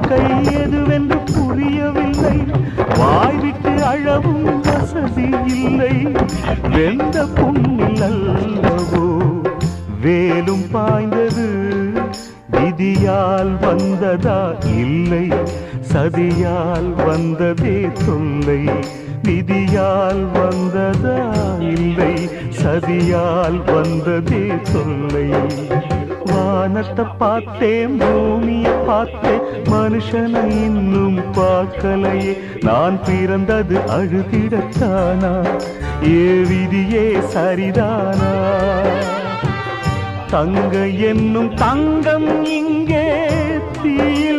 வாழ்க்கை எதுவென்று புரியவில்லை, வாய்விட்டு அழவும் வசதி இல்லை. வெந்த புண்ணில் அல்லவோ வேலும் பாய்ந்தது, விதியால் வந்ததா இல்லை, சதியால் வந்ததே தொல்லை. விதியால் வந்ததா இல்லை, சதியால் வந்ததே தொல்லை. வானத்தை பார்த்தேன், பூமியை பார்த்தேன், மனுஷனை இன்னும் பார்க்கலையே. நான் பிறந்தது அழுதிடத்தானா, ஏ விதியே சரிதானா? தங்க என்னும் தங்கம் இங்கே தீயில்